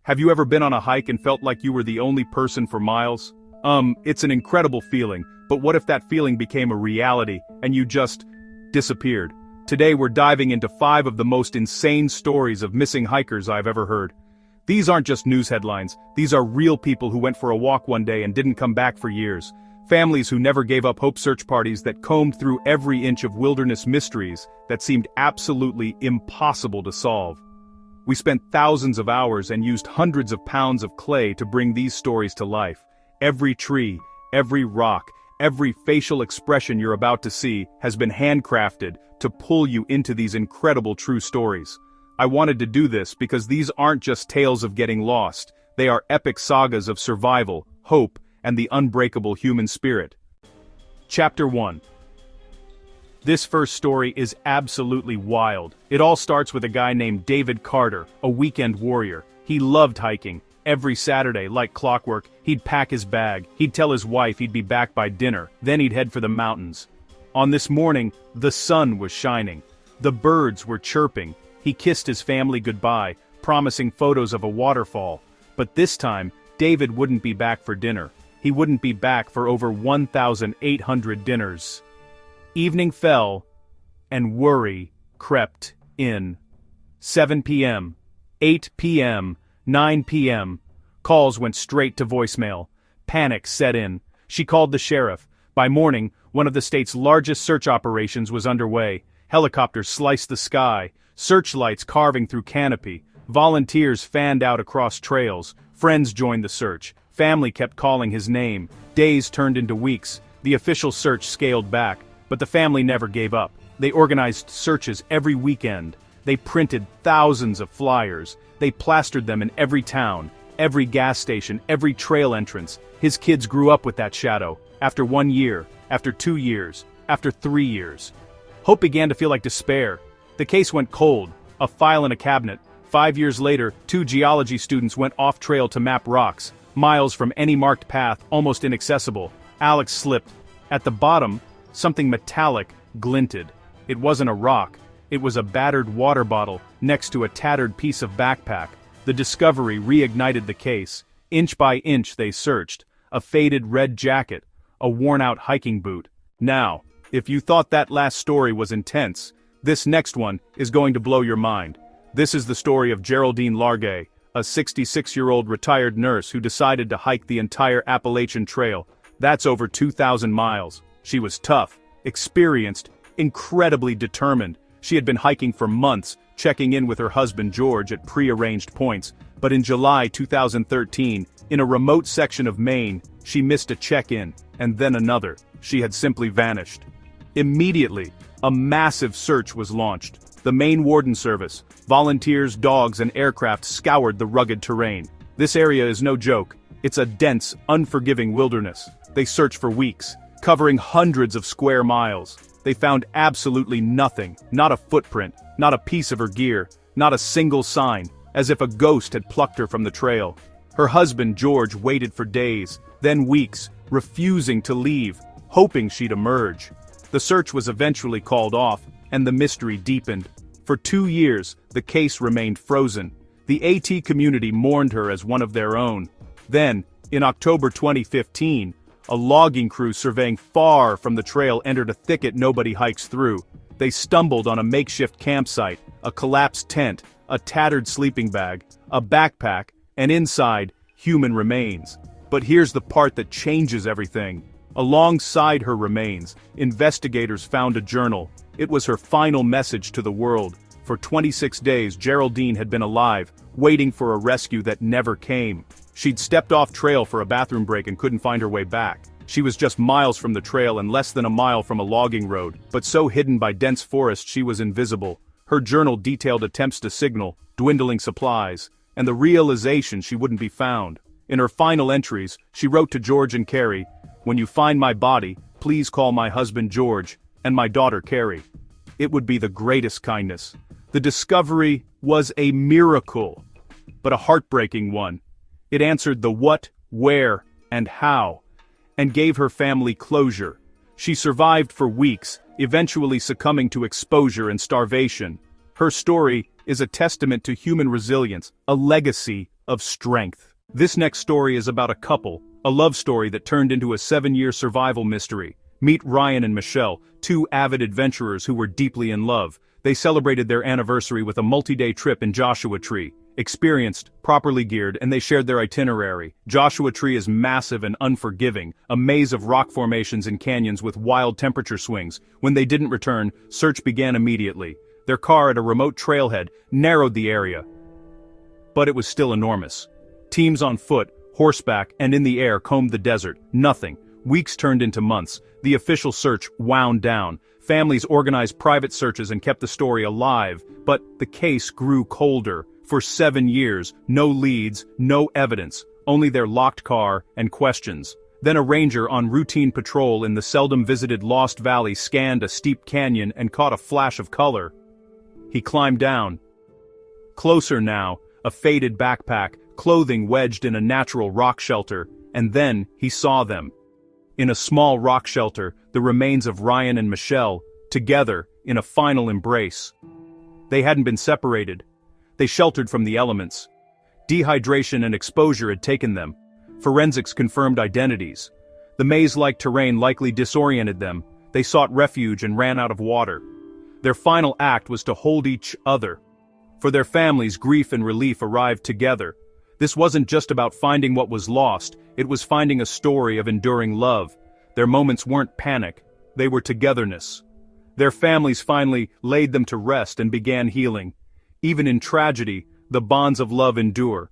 Have you ever been on a hike and felt like you were the only person for miles? It's an incredible feeling, but what if that feeling became a reality and you just disappeared? Today we're diving into 5 of the most insane stories of missing hikers I've ever heard. These aren't just news headlines, these are real people who went for a walk one day and didn't come back for years. Families who never gave up hope, search parties that combed through every inch of wilderness mysteries that seemed absolutely impossible to solve. We spent thousands of hours and used hundreds of pounds of clay to bring these stories to life. Every tree, every rock, every facial expression you're about to see has been handcrafted to pull you into these incredible true stories. I wanted to do this because these aren't just tales of getting lost, they are epic sagas of survival, hope, and the unbreakable human spirit. Chapter 1. This first story is absolutely wild. It all starts with a guy named David Carter, a weekend warrior. He loved hiking. Every Saturday, like clockwork, he'd pack his bag, he'd tell his wife he'd be back by dinner, then he'd head for the mountains. On this morning, the sun was shining. The birds were chirping. He kissed his family goodbye, promising photos of a waterfall. But this time, David wouldn't be back for dinner. He wouldn't be back for over 1,800 dinners. Evening fell, and worry crept in. 7 p.m., 8 p.m., 9 p.m. Calls went straight to voicemail. Panic set in. She called the sheriff. By morning, one of the state's largest search operations was underway. Helicopters sliced the sky, searchlights carving through canopy. Volunteers fanned out across trails. Friends joined the search. Family kept calling his name. Days turned into weeks. The official search scaled back. But the family never gave up. They organized searches every weekend. They printed thousands of flyers. They plastered them in every town, every gas station, every trail entrance. His kids grew up with that shadow. After 1 year, after 2 years, after 3 years. Hope began to feel like despair. The case went cold, a file in a cabinet. 5 years later, 2 geology students went off-trail to map rocks, miles from any marked path, almost inaccessible. Alex slipped. At the bottom, something metallic glinted. It wasn't a rock. It was a battered water bottle next to a tattered piece of backpack. The discovery reignited the case. Inch by inch they searched. A faded red jacket. A worn-out hiking boot. Now, if you thought that last story was intense, this next one is going to blow your mind. This is the story of Geraldine Largay, a 66-year-old retired nurse who decided to hike the entire Appalachian Trail. That's over 2,000 miles. She was tough, experienced, incredibly determined. She had been hiking for months, checking in with her husband George at pre-arranged points. But in July 2013, in a remote section of Maine, she missed a check-in, and then another. She had simply vanished. Immediately, a massive search was launched. The Maine Warden Service, volunteers, dogs, and aircraft scoured the rugged terrain. This area is no joke. It's a dense, unforgiving wilderness. They searched for weeks, covering hundreds of square miles. They found absolutely nothing, not a footprint, not a piece of her gear, not a single sign, as if a ghost had plucked her from the trail. Her husband, George, waited for days, then weeks, refusing to leave, hoping she'd emerge. The search was eventually called off, and the mystery deepened. For 2 years, the case remained frozen. The AT community mourned her as one of their own. Then, in October 2015, a logging crew surveying far from the trail entered a thicket nobody hikes through. They stumbled on a makeshift campsite, a collapsed tent, a tattered sleeping bag, a backpack, and inside, human remains. But here's the part that changes everything. Alongside her remains, investigators found a journal. It was her final message to the world. For 26 days, Geraldine had been alive, waiting for a rescue that never came. She'd stepped off trail for a bathroom break and couldn't find her way back. She was just miles from the trail and less than a mile from a logging road, but so hidden by dense forest she was invisible. Her journal detailed attempts to signal, dwindling supplies, and the realization she wouldn't be found. In her final entries, she wrote to George and Carrie, "When you find my body, please call my husband George and my daughter Carrie." It would be the greatest kindness. The discovery was a miracle, but a heartbreaking one. It answered the what, where, and how, and gave her family closure. She survived for weeks, eventually succumbing to exposure and starvation. Her story is a testament to human resilience, a legacy of strength. This next story is about a couple, a love story that turned into a 7-year survival mystery. Meet Ryan and Michelle, two avid adventurers who were deeply in love. They celebrated their anniversary with a multi-day trip in Joshua Tree. Experienced, properly geared, and they shared their itinerary. Joshua Tree is massive and unforgiving, a maze of rock formations and canyons with wild temperature swings. When they didn't return, search began immediately. Their car at a remote trailhead narrowed the area, but it was still enormous. Teams on foot, horseback, and in the air combed the desert. Nothing. Weeks turned into months. The official search wound down. Families organized private searches and kept the story alive, but the case grew colder. For 7 years, no leads, no evidence, only their locked car and questions. Then a ranger on routine patrol in the seldom-visited Lost Valley scanned a steep canyon and caught a flash of color. He climbed down. Closer now, a faded backpack, clothing wedged in a natural rock shelter, and then he saw them. In a small rock shelter, the remains of Ryan and Michelle, together, in a final embrace. They hadn't been separated. They sheltered from the elements. Dehydration and exposure had taken them. Forensics confirmed identities. The maze-like terrain likely disoriented them. They sought refuge and ran out of water. Their final act was to hold each other. For their families, grief and relief arrived together. This wasn't just about finding what was lost, it was finding a story of enduring love. Their moments weren't panic, they were togetherness. Their families finally laid them to rest and began healing. Even in tragedy, the bonds of love endure.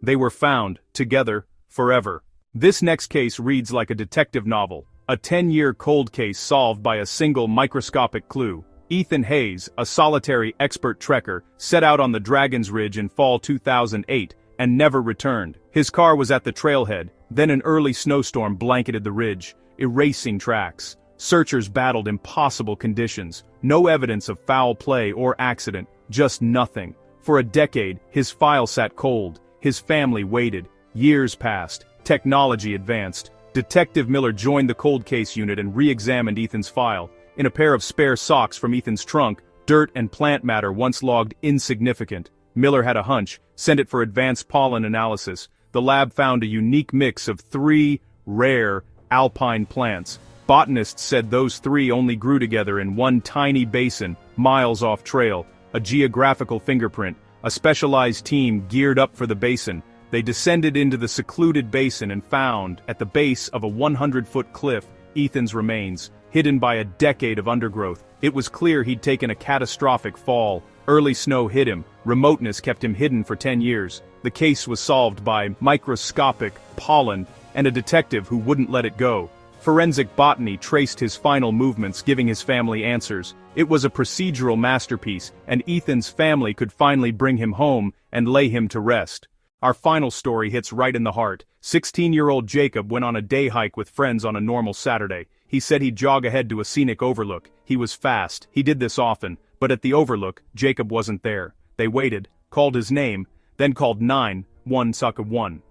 They were found, together, forever. This next case reads like a detective novel, a 10-year cold case solved by a single microscopic clue. Ethan Hayes, a solitary expert trekker, set out on the Dragon's Ridge in fall 2008 and never returned. His car was at the trailhead, then an early snowstorm blanketed the ridge, erasing tracks. Searchers battled impossible conditions, no evidence of foul play or accident, just nothing. For a decade, his file sat cold, his family waited. Years passed, technology advanced. Detective Miller joined the cold case unit and re-examined Ethan's file. In a pair of spare socks from Ethan's trunk, dirt and plant matter once logged insignificant. Miller had a hunch, sent it for advanced pollen analysis. The lab found a unique mix of 3 rare alpine plants. Botanists said those 3 only grew together in one tiny basin, miles off trail. A geographical fingerprint. A specialized team geared up for the basin. They descended into the secluded basin and found, at the base of a 100-foot cliff, Ethan's remains, hidden by a decade of undergrowth. It was clear he'd taken a catastrophic fall. Early snow hit him. Remoteness kept him hidden for 10 years. The case was solved by microscopic pollen and a detective who wouldn't let it go. Forensic botany traced his final movements, giving his family answers. It was a procedural masterpiece, and Ethan's family could finally bring him home and lay him to rest. Our final story hits right in the heart. 16-year-old Jacob went on a day hike with friends on a normal Saturday. He said he'd jog ahead to a scenic overlook. He was fast. He did this often. But at the overlook, Jacob wasn't there. They waited, called his name, then called 911.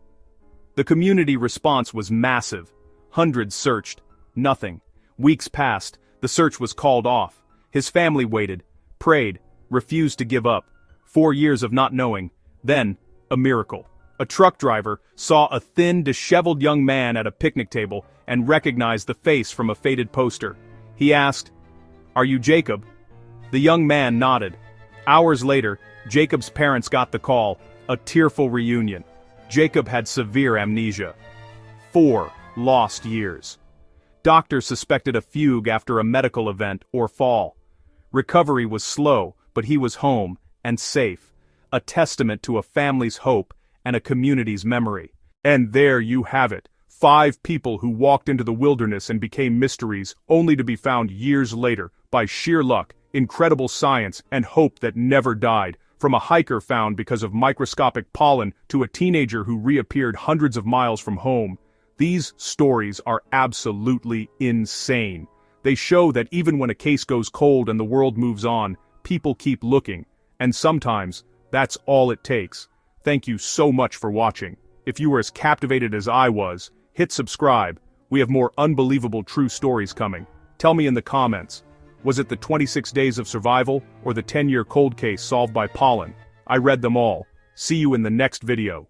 The community response was massive. Hundreds searched. Nothing. Weeks passed. The search was called off. His family waited, prayed, refused to give up. 4 years of not knowing. Then, a miracle. A truck driver saw a thin, disheveled young man at a picnic table and recognized the face from a faded poster. He asked, "Are you Jacob?" The young man nodded. Hours later, Jacob's parents got the call, a tearful reunion. Jacob had severe amnesia. 4 lost years. Doctors suspected a fugue after a medical event or fall. Recovery was slow, but he was home, and safe. A testament to a family's hope and a community's memory. And there you have it. 5 people who walked into the wilderness and became mysteries, only to be found years later, by sheer luck, incredible science, and hope that never died. From a hiker found because of microscopic pollen to a teenager who reappeared hundreds of miles from home. These stories are absolutely insane. They show that even when a case goes cold and the world moves on, people keep looking. And sometimes, that's all it takes. Thank you so much for watching. If you were as captivated as I was, hit subscribe. We have more unbelievable true stories coming. Tell me in the comments. Was it the 26 days of survival or the 10-year cold case solved by pollen? I read them all. See you in the next video.